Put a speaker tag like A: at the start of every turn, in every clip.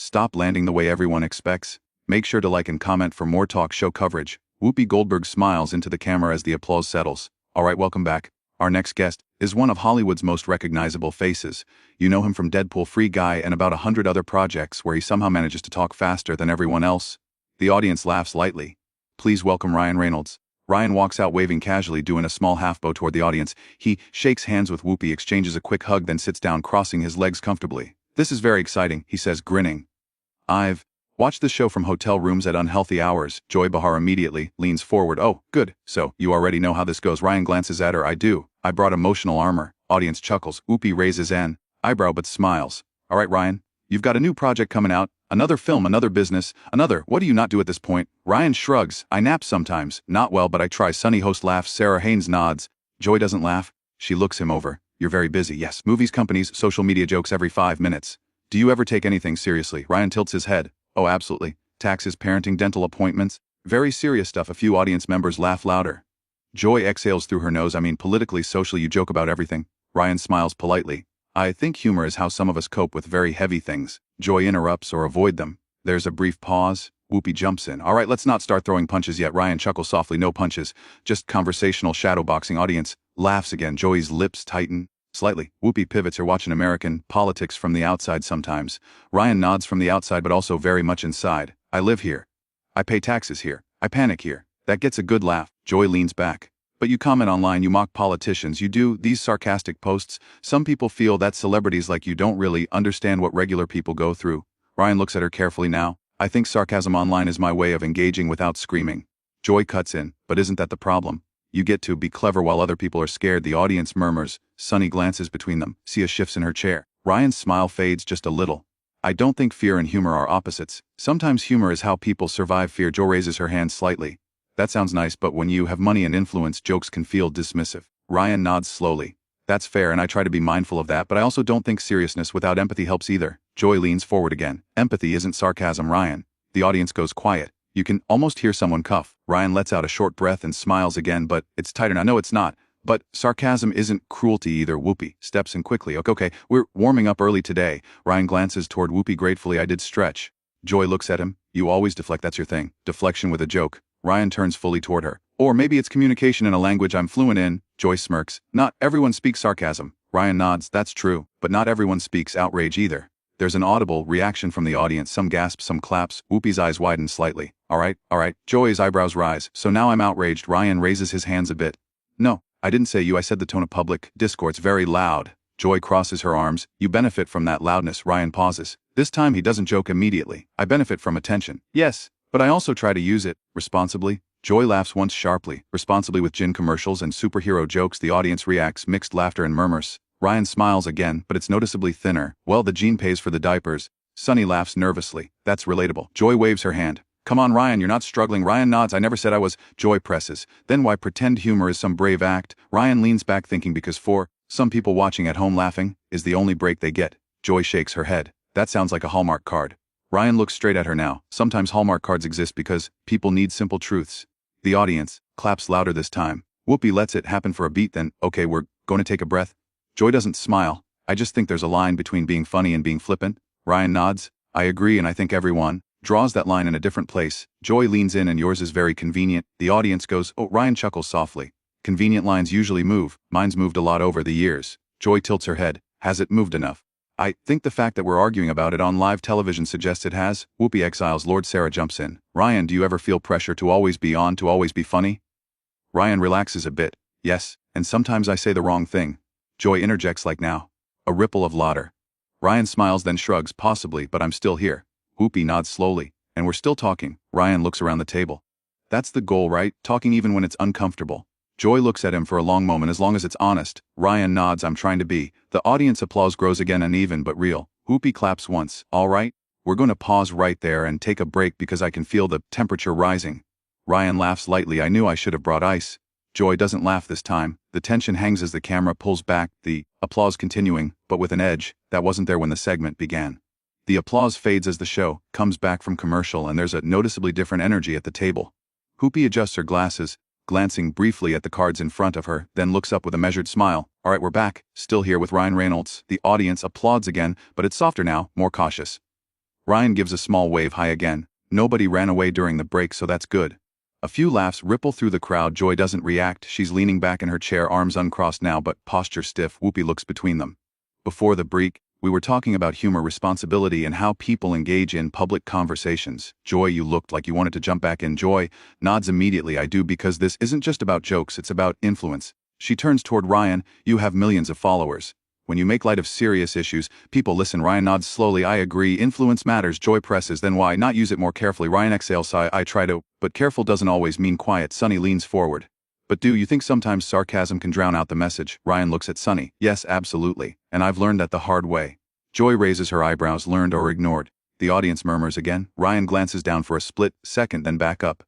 A: Stop landing the way everyone expects. Make sure to like and comment for more talk show coverage. Whoopi Goldberg smiles into the camera as the applause settles. Alright, welcome back. Our next guest is one of Hollywood's most recognizable faces. You know him from Deadpool, Free Guy, and about 100 other projects where he somehow manages to talk faster than everyone else. The audience laughs lightly. Please welcome Ryan Reynolds. Ryan walks out waving casually, doing a small half-bow toward the audience. He shakes hands with Whoopi, exchanges a quick hug, then sits down, crossing his legs comfortably. This is very exciting, he says, grinning. I've watched the show from hotel rooms at unhealthy hours. Joy Behar immediately leans forward. Oh, good. So, you already know how this goes. Ryan glances at her. I do. I brought emotional armor. Audience chuckles. Whoopi raises an eyebrow but smiles. All right, Ryan. You've got a new project coming out. Another film, another business, another. What do you not do at this point? Ryan shrugs. I nap sometimes. Not well, but I try. Sunny host laughs. Sarah Haynes nods. Joy doesn't laugh. She looks him over. You're very busy. Yes. Movies, companies, social media jokes every 5 minutes. Do you ever take anything seriously? Ryan tilts his head. Oh, absolutely. Taxes, parenting, dental appointments. Very serious stuff. A few audience members laugh louder. Joy exhales through her nose. I mean, politically, socially, you joke about everything. Ryan smiles politely. I think humor is how some of us cope with very heavy things. Joy interrupts or avoid them. There's a brief pause. Whoopi jumps in. All right, let's not start throwing punches yet. Ryan chuckles softly. No punches. Just conversational shadowboxing. Audience laughs again. Joy's lips tighten slightly. Whoopi pivots. Her watching American politics from the outside sometimes. Ryan nods from the outside but also very much inside. I live here. I pay taxes here. I panic here. That gets a good laugh. Joy leans back. But you comment online, you mock politicians, you do these sarcastic posts. Some people feel that celebrities like you don't really understand what regular people go through. Ryan looks at her carefully now. I think sarcasm online is my way of engaging without screaming. Joy cuts in. But isn't that the problem? You get to be clever while other people are scared. The audience murmurs. Sunny glances between them. Sia shifts in her chair. Ryan's smile fades just a little. I don't think fear and humor are opposites. Sometimes humor is how people survive fear. Joy raises her hand slightly. That sounds nice, but when you have money and influence, jokes can feel dismissive. Ryan nods slowly. That's fair, and I try to be mindful of that, but I also don't think seriousness without empathy helps either. Joy leans forward again. Empathy isn't sarcasm, Ryan. The audience goes quiet. You can almost hear someone cough. Ryan lets out a short breath and smiles again, but it's tighter now. No, it's not. But sarcasm isn't cruelty either. Whoopi steps in quickly. Okay, we're warming up early today. Ryan glances toward Whoopi gratefully. I did stretch. Joy looks at him. You always deflect, that's your thing. Deflection with a joke. Ryan turns fully toward her. Or maybe it's communication in a language I'm fluent in. Joy smirks. Not everyone speaks sarcasm. Ryan nods. That's true. But not everyone speaks outrage either. There's an audible reaction from the audience. Some gasps, some claps. Whoopi's eyes widen slightly. All right. Joy's eyebrows rise. So now I'm outraged. Ryan raises his hands a bit. No, I didn't say you. I said the tone of public discourse. Very loud. Joy crosses her arms. You benefit from that loudness. Ryan pauses. This time he doesn't joke immediately. I benefit from attention. Yes. But I also try to use it responsibly. Joy laughs once sharply, responsibly with gin commercials and superhero jokes. The audience reacts, mixed laughter and murmurs. Ryan smiles again, but it's noticeably thinner. Well, the gene pays for the diapers. Sunny laughs nervously. That's relatable. Joy waves her hand. Come on, Ryan, you're not struggling. Ryan nods. I never said I was. Joy presses. Then why pretend humor is some brave act? Ryan leans back thinking because for some people watching at home, laughing is the only break they get. Joy shakes her head. That sounds like a Hallmark card. Ryan looks straight at her now. Sometimes Hallmark cards exist because people need simple truths. The audience claps louder this time. Whoopi lets it happen for a beat, then, okay, we're going to take a breath. Joy doesn't smile. I just think there's a line between being funny and being flippant. Ryan nods. I agree, and I think everyone draws that line in a different place. Joy leans in, and yours is very convenient. The audience goes, oh, Ryan chuckles softly. Convenient lines usually move. Mine's moved a lot over the years. Joy tilts her head. Has it moved enough? I think the fact that we're arguing about it on live television suggests it has. Whoopi exiles. Lord Sarah jumps in. Ryan, do you ever feel pressure to always be on, to always be funny? Ryan relaxes a bit. Yes, and sometimes I say the wrong thing. Joy interjects like now. A ripple of laughter. Ryan smiles then shrugs. Possibly, but I'm still here. Whoopi nods slowly. And we're still talking. Ryan looks around the table. That's the goal, right? Talking even when it's uncomfortable. Joy looks at him for a long moment. As long as it's honest. Ryan nods. I'm trying to be. The audience applause grows again, uneven but real. Whoopi claps once. All right. We're going to pause right there and take a break because I can feel the temperature rising. Ryan laughs lightly. I knew I should have brought ice. Joy doesn't laugh this time. The tension hangs as the camera pulls back, the applause continuing, but with an edge that wasn't there when the segment began. The applause fades as the show comes back from commercial, and there's a noticeably different energy at the table. Whoopi adjusts her glasses, glancing briefly at the cards in front of her, then looks up with a measured smile. All right, we're back. Still here with Ryan Reynolds. The audience applauds again, but it's softer now, more cautious. Ryan gives a small wave high again. Nobody ran away during the break, so that's good. A few laughs ripple through the crowd. Joy doesn't react. She's leaning back in her chair, arms uncrossed now but posture stiff. Whoopi looks between them. Before the break, we were talking about humor, responsibility, and how people engage in public conversations. Joy, you looked like you wanted to jump back in. Joy nods immediately. I do, because this isn't just about jokes, it's about influence. She turns toward Ryan. You have millions of followers. When you make light of serious issues, people listen. Ryan nods slowly. I agree. Influence matters. Joy presses. Then why not use it more carefully? Ryan exhales. I try to, but careful doesn't always mean quiet. Sunny leans forward. But do you think sometimes sarcasm can drown out the message? Ryan looks at Sunny. Yes, absolutely. And I've learned that the hard way. Joy raises her eyebrows. Learned or ignored? The audience murmurs again. Ryan glances down for a split second, then back up.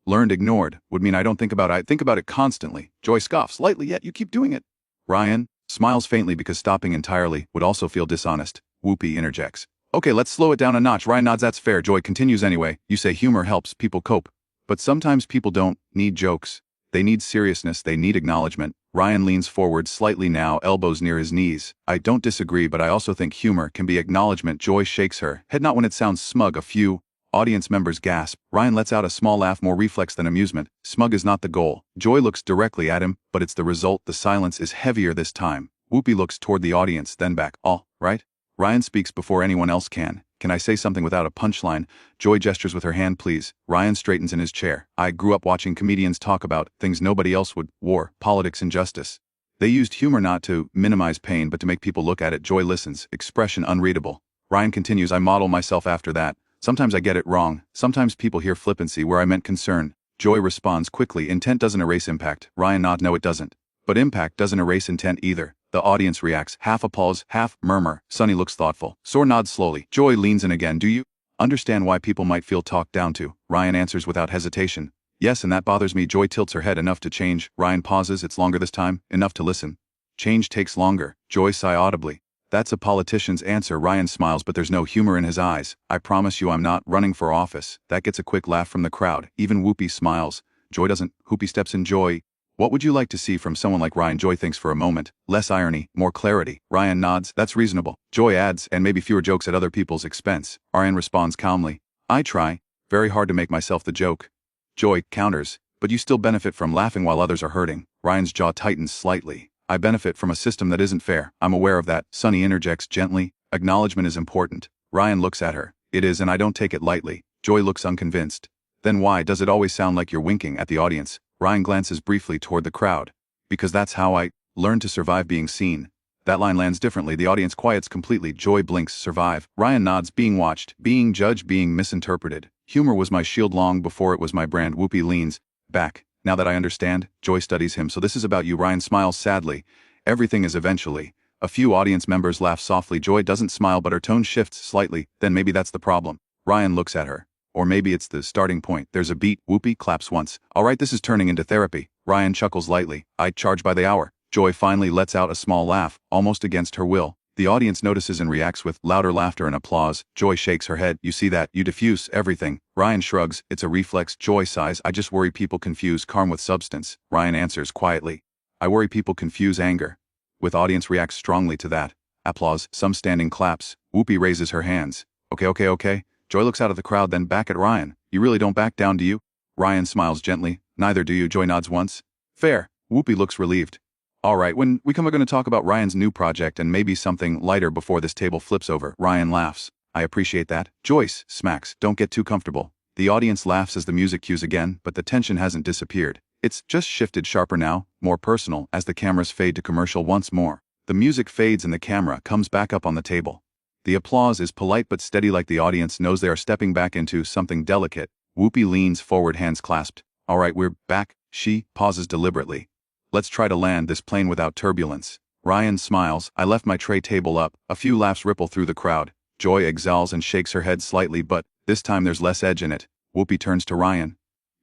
A: Learned, ignored would mean I don't think about it. I think about it constantly. Joy scoffs lightly, yet you keep doing it. Ryan smiles faintly, because stopping entirely would also feel dishonest. Whoopi interjects. Okay, let's slow it down a notch. Ryan nods. That's fair. Joy continues anyway. You say humor helps people cope. But sometimes people don't need jokes. They need seriousness. They need acknowledgement. Ryan leans forward slightly now, elbows near his knees. I don't disagree, but I also think humor can be acknowledgement. Joy shakes her head. Not when it sounds smug. A few audience members gasp. Ryan lets out a small laugh, more reflex than amusement. Smug is not the goal. Joy looks directly at him, but it's the result. The silence is heavier this time. Whoopi looks toward the audience, then back. All right? Ryan speaks before anyone else can. Can I say something without a punchline? Joy gestures with her hand. Please. Ryan straightens in his chair. I grew up watching comedians talk about things nobody else would. War, politics, injustice. They used humor not to minimize pain, but to make people look at it. Joy listens, expression unreadable. Ryan continues. I model myself after that. Sometimes I get it wrong. Sometimes people hear flippancy where I meant concern. Joy responds quickly. Intent doesn't erase impact. Ryan nods. No, it doesn't. But impact doesn't erase intent either. The audience reacts, half applause, half murmur. Sunny looks thoughtful. Soar nods slowly. Joy leans in again. Do you understand why people might feel talked down to? Ryan answers without hesitation. Yes, and that bothers me. Joy tilts her head. Enough to change. Ryan pauses. It's longer this time. Enough to listen. Change takes longer. Joy sigh audibly. That's a politician's answer. Ryan smiles, but there's no humor in his eyes. I promise you I'm not running for office. That gets a quick laugh from the crowd. Even Whoopi smiles. Joy doesn't. Whoopi steps in. Joy, what would you like to see from someone like Ryan? Joy thinks for a moment. Less irony, more clarity. Ryan nods. That's reasonable. Joy adds, and maybe fewer jokes at other people's expense. Ryan responds calmly. I try very hard to make myself the joke. Joy counters, but you still benefit from laughing while others are hurting. Ryan's jaw tightens slightly. I benefit from a system that isn't fair. I'm aware of that. Sunny interjects gently. Acknowledgement is important. Ryan looks at her. It is, and I don't take it lightly. Joy looks unconvinced. Then why does it always sound like you're winking at the audience? Ryan glances briefly toward the crowd. Because that's how I learned to survive being seen. That line lands differently. The audience quiets completely. Joy blinks. Survive. Ryan nods. Being watched, being judged, being misinterpreted. Humor was my shield long before it was my brand. Whoopi leans back. Now that I understand. Joy studies him. So this is about you. Ryan smiles sadly. Everything is eventually. A few audience members laugh softly. Joy doesn't smile, but her tone shifts slightly. Then maybe that's the problem. Ryan looks at her. Or maybe it's the starting point. There's a beat. Whoopi claps once. All right, this is turning into therapy. Ryan chuckles lightly. I charge by the hour. Joy finally lets out a small laugh, almost against her will. The audience notices and reacts with louder laughter and applause. Joy shakes her head. You see that? You diffuse everything. Ryan shrugs. It's a reflex. Joy sighs. I just worry people confuse calm with substance. Ryan answers quietly. I worry people confuse anger with audience reacts strongly to that. Applause. Some standing claps. Whoopi raises her hands. Okay. Joy looks out of the crowd, then back at Ryan. You really don't back down, do you? Ryan smiles gently. Neither do you. Joy nods once. Fair. Whoopi looks relieved. All right, when we come, we're going to talk about Ryan's new project and maybe something lighter before this table flips over. Ryan laughs. I appreciate that. Joyce smacks. Don't get too comfortable. The audience laughs as the music cues again, but the tension hasn't disappeared. It's just shifted sharper now, more personal, as the cameras fade to commercial once more. The music fades and the camera comes back up on the table. The applause is polite but steady, like the audience knows they are stepping back into something delicate. Whoopi leans forward, hands clasped. All right, we're back. She pauses deliberately. Let's try to land this plane without turbulence. Ryan smiles. I left my tray table up. A few laughs ripple through the crowd. Joy exhales and shakes her head slightly, but this time there's less edge in it. Whoopi turns to Ryan.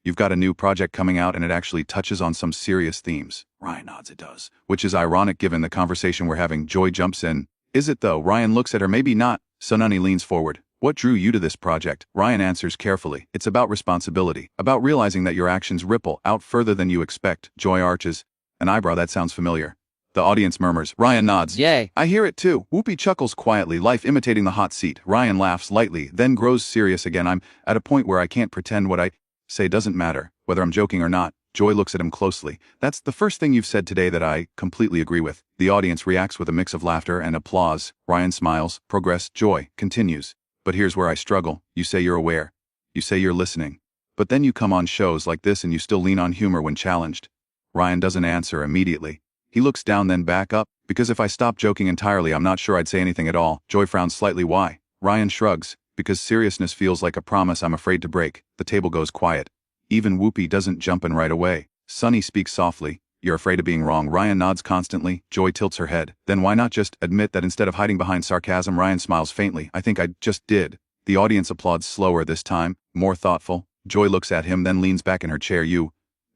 A: You've got a new project coming out and it actually touches on some serious themes. Ryan nods. It does. Which is ironic given the conversation we're having. Joy jumps in. Is it though? Ryan looks at her. Maybe not. Sunny leans forward. What drew you to this project? Ryan answers carefully. It's about responsibility. About realizing that your actions ripple out further than you expect. Joy arches an eyebrow. That sounds familiar. The audience murmurs. Ryan nods.
B: Yay.
A: I hear it too. Whoopi chuckles quietly, life imitating the hot seat. Ryan laughs lightly, then grows serious again. I'm at a point where I can't pretend what I say doesn't matter, whether I'm joking or not. Joy looks at him closely. That's the first thing you've said today that I completely agree with. The audience reacts with a mix of laughter and applause. Ryan smiles. Progress. Joy continues. But here's where I struggle. You say you're aware. You say you're listening. But then you come on shows like this and you still lean on humor when challenged. Ryan doesn't answer immediately. He looks down then back up, because if I stop joking entirely I'm not sure I'd say anything at all. Joy frowns slightly. Why? Ryan shrugs. Because seriousness feels like a promise I'm afraid to break. The table goes quiet. Even Whoopi doesn't jump in right away. Sunny speaks softly. You're afraid of being wrong. Ryan nods constantly. Joy tilts her head. Then why not just admit that instead of hiding behind sarcasm? Ryan smiles faintly. I think I just did. The audience applauds slower this time, more thoughtful. Joy looks at him then leans back in her chair.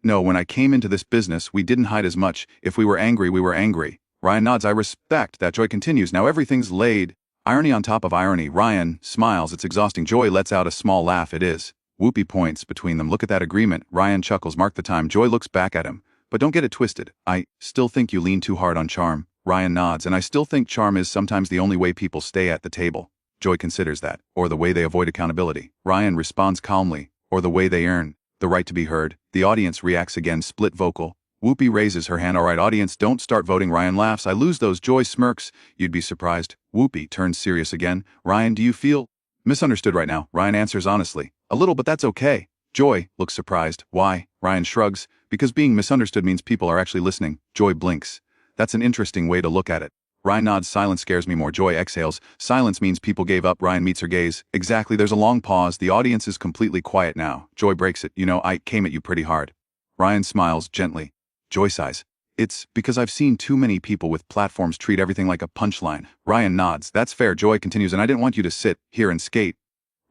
A: No, when I came into this business we didn't hide as much. If we were angry, we were angry. Ryan nods. I respect that. Joy continues. Now everything's laid. Irony on top of irony. Ryan smiles. It's exhausting. Joy lets out a small laugh. It is. Whoopi points between them. Look at that agreement. Ryan chuckles. Mark the time. Joy looks back at him. But don't get it twisted. I still think you lean too hard on charm. Ryan nods. And I still think charm is sometimes the only way people stay at the table. Joy considers that. Or the way they avoid accountability. Ryan responds calmly. Or the way they earn the right to be heard. The audience reacts again, split vocal. Whoopi raises her hand. All right, audience, don't start voting. Ryan laughs. I lose those. Joy smirks. You'd be surprised. Whoopi turns serious again. Ryan, do you feel misunderstood right now? Ryan answers honestly. A little, but that's okay. Joy looks surprised. Why? Ryan shrugs. Because being misunderstood means people are actually listening. Joy blinks. That's an interesting way to look at it. Ryan nods. Silence scares me more. Joy exhales. Silence means people gave up. Ryan meets her gaze. Exactly. There's a long pause. The audience is completely quiet now. Joy breaks it. I came at you pretty hard. Ryan smiles gently. Joy sighs. It's because I've seen too many people with platforms treat everything like a punchline. Ryan nods. That's fair. Joy continues. And I didn't want you to sit here and skate.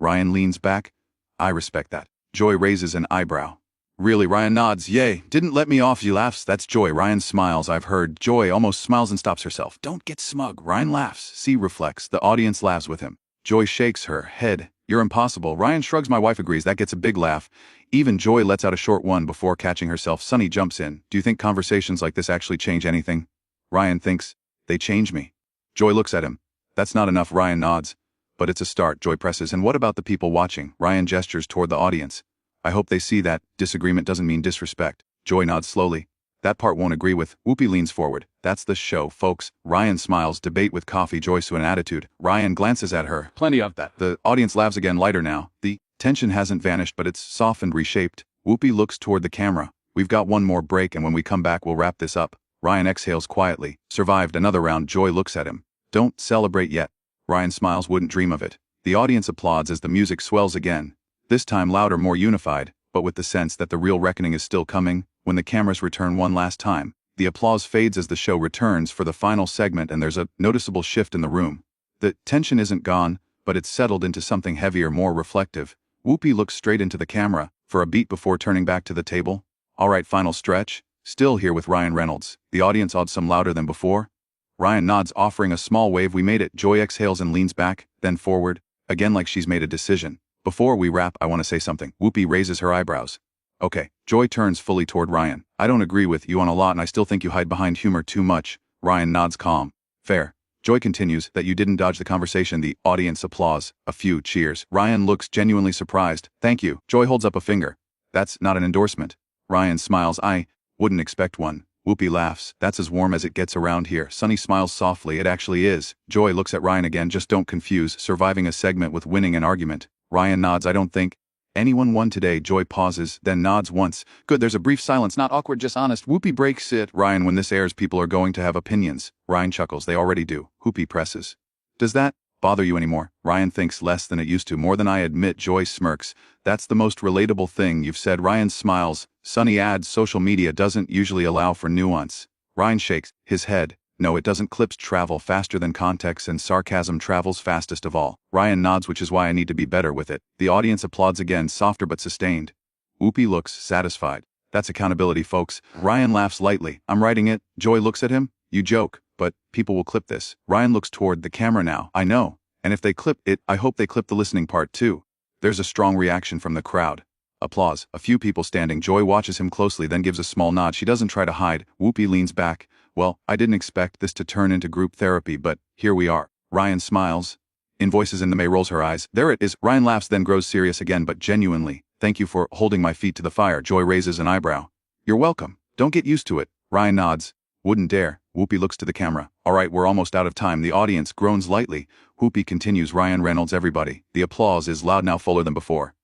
A: Ryan leans back. I respect that. Joy raises an eyebrow. Really? Ryan nods. Yay. Didn't let me off. She laughs. That's Joy. Ryan smiles. I've heard. Joy almost smiles and stops herself. Don't get smug. Ryan laughs. C reflects. The audience laughs with him. Joy shakes her head. You're impossible. Ryan shrugs. My wife agrees. That gets a big laugh. Even Joy lets out a short one before catching herself. Sunny jumps in. Do you think conversations like this actually change anything? Ryan thinks. They change me. Joy looks at him. That's not enough. Ryan nods. But it's a start. Joy presses. And what about the people watching? Ryan gestures toward the audience. I hope they see that disagreement doesn't mean disrespect. Joy nods slowly. That part won't agree with. Whoopi leans forward. That's the show, folks. Ryan smiles. Debate with coffee. Joy to an attitude. Ryan glances at her. Plenty of that. The audience laughs again, lighter now. The tension hasn't vanished, but it's softened, reshaped. Whoopi looks toward the camera. We've got one more break, and when we come back we'll wrap this up. Ryan exhales quietly. Survived another round. Joy looks at him. Don't celebrate yet. Ryan smiles. Wouldn't dream of it. The audience applauds as the music swells again. This time louder, more unified, but with the sense that the real reckoning is still coming. When the cameras return one last time, the applause fades as the show returns for the final segment and there's a noticeable shift in the room. The tension isn't gone, but it's settled into something heavier, more reflective. Whoopi looks straight into the camera for a beat before turning back to the table. All right, final stretch. Still here with Ryan Reynolds. The audience odds some louder than before. Ryan nods, offering a small wave. We made it. Joy exhales and leans back, then forward, again like she's made a decision. Before we wrap, I want to say something. Whoopi raises her eyebrows. Okay. Joy turns fully toward Ryan. I don't agree with you on a lot and I still think you hide behind humor too much. Ryan nods calm. Fair. Joy continues. That you didn't dodge the conversation. The audience applause. A few cheers. Ryan looks genuinely surprised. Thank you. Joy holds up a finger. That's not an endorsement. Ryan smiles. I wouldn't expect one. Whoopi laughs. That's as warm as it gets around here. Sunny smiles softly. It actually is. Joy looks at Ryan again. Just don't confuse surviving a segment with winning an argument. Ryan nods. I don't think anyone won today. Joy pauses, then nods once. Good. There's a brief silence. Not awkward, just honest. Whoopi breaks it. Ryan, when this airs, people are going to have opinions. Ryan chuckles. They already do. Whoopi presses. Does that bother you anymore? Ryan thinks less than it used to. More than I admit. Joy smirks. That's the most relatable thing you've said. Ryan smiles. Sunny adds, social media doesn't usually allow for nuance. Ryan shakes his head. No, it doesn't. Clips travel faster than context and sarcasm travels fastest of all. Ryan nods, which is why I need to be better with it. The audience applauds again, softer but sustained. Whoopi looks satisfied. That's accountability, folks. Ryan laughs lightly. I'm writing it. Joy looks at him. You joke, but people will clip this. Ryan looks toward the camera now. I know. And if they clip it, I hope they clip the listening part too. There's a strong reaction from the crowd. Applause. A few people standing. Joy watches him closely, then gives a small nod. She doesn't try to hide. Whoopi leans back. Well, I didn't expect this to turn into group therapy, but here we are. Ryan smiles. Invoices in the May rolls her eyes. There it is. Ryan laughs, then grows serious again, but genuinely. Thank you for holding my feet to the fire. Joy raises an eyebrow. You're welcome. Don't get used to it. Ryan nods. Wouldn't dare. Whoopi looks to the camera. All right, we're almost out of time. The audience groans lightly. Whoopi continues. Ryan Reynolds, everybody. The applause is loud now, fuller than before.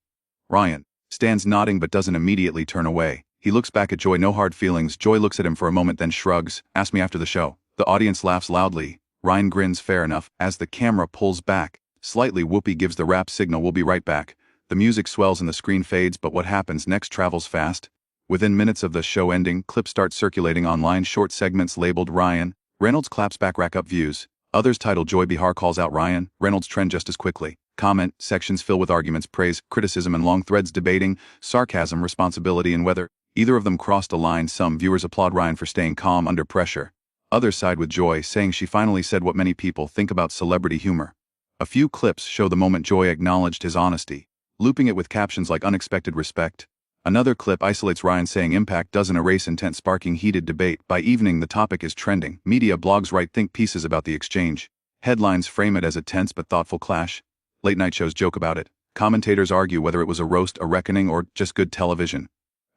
A: Ryan stands nodding but doesn't immediately turn away. He looks back at Joy, no hard feelings. Joy looks at him for a moment, then shrugs. Ask me after the show. The audience laughs loudly. Ryan grins, fair enough. As the camera pulls back slightly, Whoopi gives the rap signal. We'll be right back. The music swells and the screen fades, but what happens next travels fast. Within minutes of the show ending, clips start circulating online, short segments labeled Ryan Reynolds claps back, rack up views. Others titled Joy Behar calls out Ryan Reynolds trend just as quickly. Comment sections fill with arguments, praise, criticism, and long threads debating sarcasm, responsibility, and whether either of them crossed a line. Some viewers applaud Ryan for staying calm under pressure. Others side with Joy, saying she finally said what many people think about celebrity humor. A few clips show the moment Joy acknowledged his honesty, looping it with captions like unexpected respect. Another clip isolates Ryan saying impact doesn't erase intent, sparking heated debate. By evening, the topic is trending. Media blogs write think pieces about the exchange. Headlines frame it as a tense but thoughtful clash. Late-night shows joke about it. Commentators argue whether it was a roast, a reckoning, or just good television.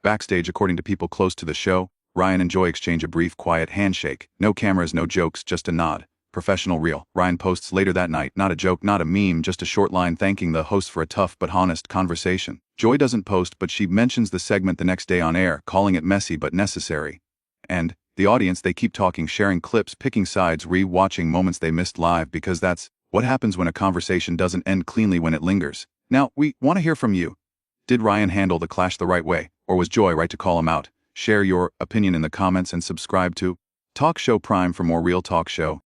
A: Backstage, according to people close to the show, Ryan and Joy exchange a brief, quiet handshake. No cameras, no jokes, just a nod. Professional, real. Ryan posts later that night, not a joke, not a meme, just a short line thanking the host for a tough but honest conversation. Joy doesn't post, but she mentions the segment the next day on air, calling it messy but necessary. And the audience, they keep talking, sharing clips, picking sides, re-watching moments they missed live, because that's what happens when a conversation doesn't end cleanly, when it lingers. Now, we want to hear from you. Did Ryan handle the clash the right way, or was Joy right to call him out? Share your opinion in the comments and subscribe to Talk Show Prime for more real talk show